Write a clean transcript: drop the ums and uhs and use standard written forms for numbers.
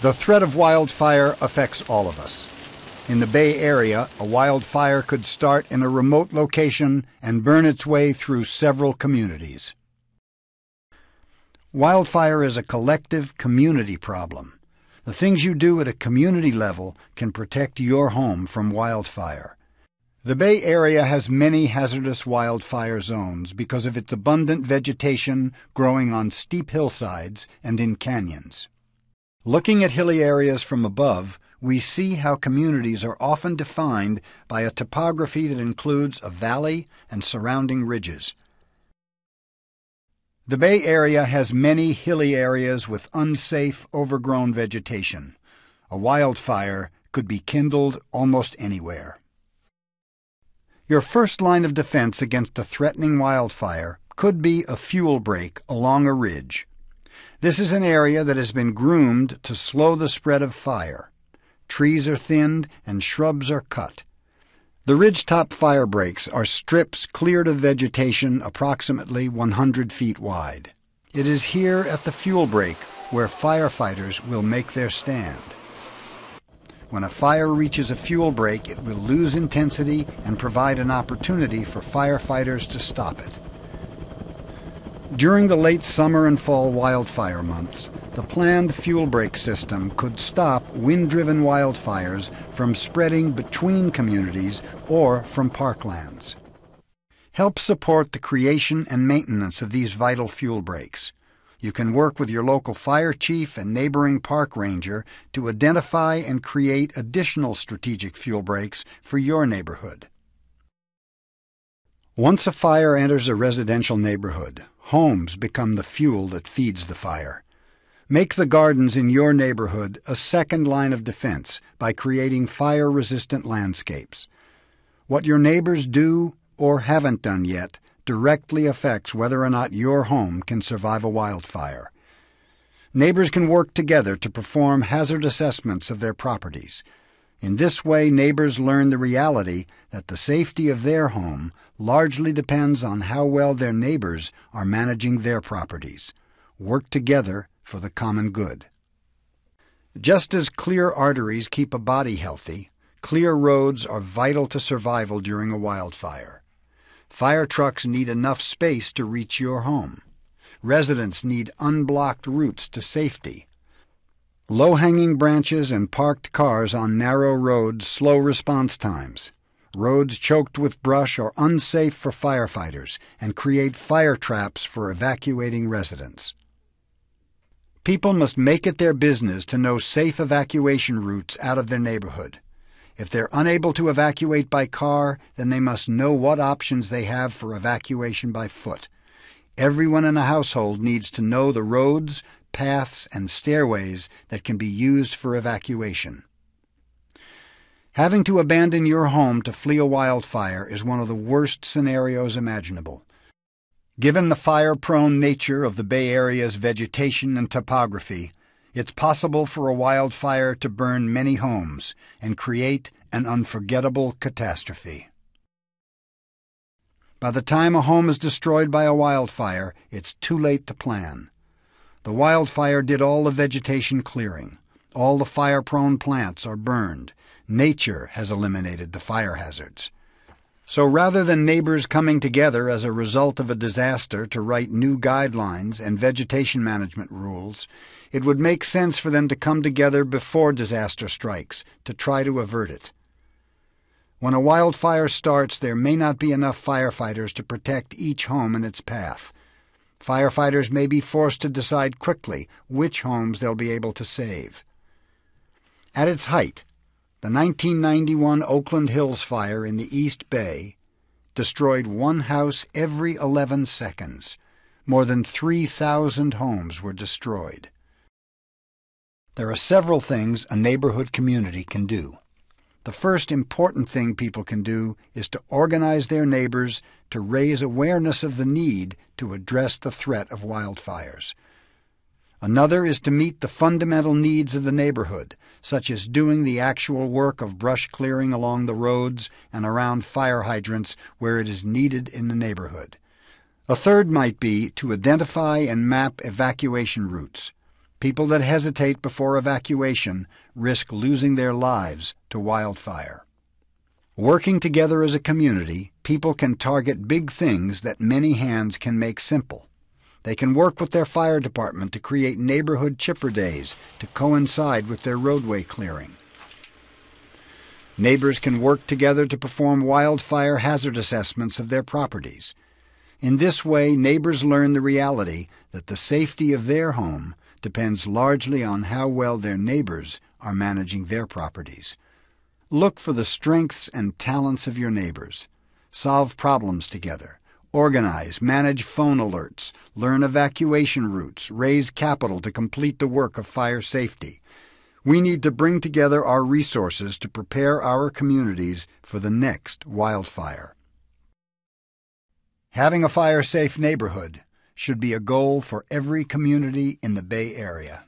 The threat of wildfire affects all of us. In the Bay Area, a wildfire could start in a remote location and burn its way through several communities. Wildfire is a collective community problem. The things you do at a community level can protect your home from wildfire. The Bay Area has many hazardous wildfire zones because of its abundant vegetation growing on steep hillsides and in canyons. Looking at hilly areas from above, we see how communities are often defined by a topography that includes a valley and surrounding ridges. The Bay Area has many hilly areas with unsafe, overgrown vegetation. A wildfire could be kindled almost anywhere. Your first line of defense against a threatening wildfire could be a fuel break along a ridge. This is an area that has been groomed to slow the spread of fire. Trees are thinned and shrubs are cut. The ridgetop fire breaks are strips cleared of vegetation approximately 100 feet wide. It is here at the fuel break where firefighters will make their stand. When a fire reaches a fuel break, it will lose intensity and provide an opportunity for firefighters to stop it. During the late summer and fall wildfire months, the planned fuel break system could stop wind-driven wildfires from spreading between communities or from parklands. Help support the creation and maintenance of these vital fuel breaks. You can work with your local fire chief and neighboring park ranger to identify and create additional strategic fuel breaks for your neighborhood. Once a fire enters a residential neighborhood, homes become the fuel that feeds the fire. Make the gardens in your neighborhood a second line of defense by creating fire-resistant landscapes. What your neighbors do or haven't done yet directly affects whether or not your home can survive a wildfire. Neighbors can work together to perform hazard assessments of their properties. In this way, neighbors learn the reality that the safety of their home largely depends on how well their neighbors are managing their properties. Work together for the common good. Just as clear arteries keep a body healthy, clear roads are vital to survival during a wildfire. Fire trucks need enough space to reach your home. Residents need unblocked routes to safety. Low-hanging branches and parked cars on narrow roads slow response times. Roads choked with brush are unsafe for firefighters and create fire traps for evacuating residents. People must make it their business to know safe evacuation routes out of their neighborhood. If they're unable to evacuate by car, then they must know what options they have for evacuation by foot. Everyone in a household needs to know the roads, paths, and stairways that can be used for evacuation. Having to abandon your home to flee a wildfire is one of the worst scenarios imaginable. Given the fire-prone nature of the Bay Area's vegetation and topography, it's possible for a wildfire to burn many homes and create an unforgettable catastrophe. By the time a home is destroyed by a wildfire, it's too late to plan. The wildfire did all the vegetation clearing. All the fire-prone plants are burned. Nature has eliminated the fire hazards. So rather than neighbors coming together as a result of a disaster to write new guidelines and vegetation management rules, it would make sense for them to come together before disaster strikes to try to avert it. When a wildfire starts, there may not be enough firefighters to protect each home in its path. Firefighters may be forced to decide quickly which homes they'll be able to save. At its height, the 1991 Oakland Hills fire in the East Bay destroyed one house every 11 seconds. More than 3,000 homes were destroyed. There are several things a neighborhood community can do. The first important thing people can do is to organize their neighbors to raise awareness of the need to address the threat of wildfires. Another is to meet the fundamental needs of the neighborhood, such as doing the actual work of brush clearing along the roads and around fire hydrants where it is needed in the neighborhood. A third might be to identify and map evacuation routes. People that hesitate before evacuation risk losing their lives to wildfire. Working together as a community, people can target big things that many hands can make simple. They can work with their fire department to create neighborhood chipper days to coincide with their roadway clearing. Neighbors can work together to perform wildfire hazard assessments of their properties. In this way, neighbors learn the reality that the safety of their home depends largely on how well their neighbors are managing their properties. Look for the strengths and talents of your neighbors. Solve problems together. Organize, manage phone alerts, learn evacuation routes, raise capital to complete the work of fire safety. We need to bring together our resources to prepare our communities for the next wildfire. Having a fire-safe neighborhood should be a goal for every community in the Bay Area.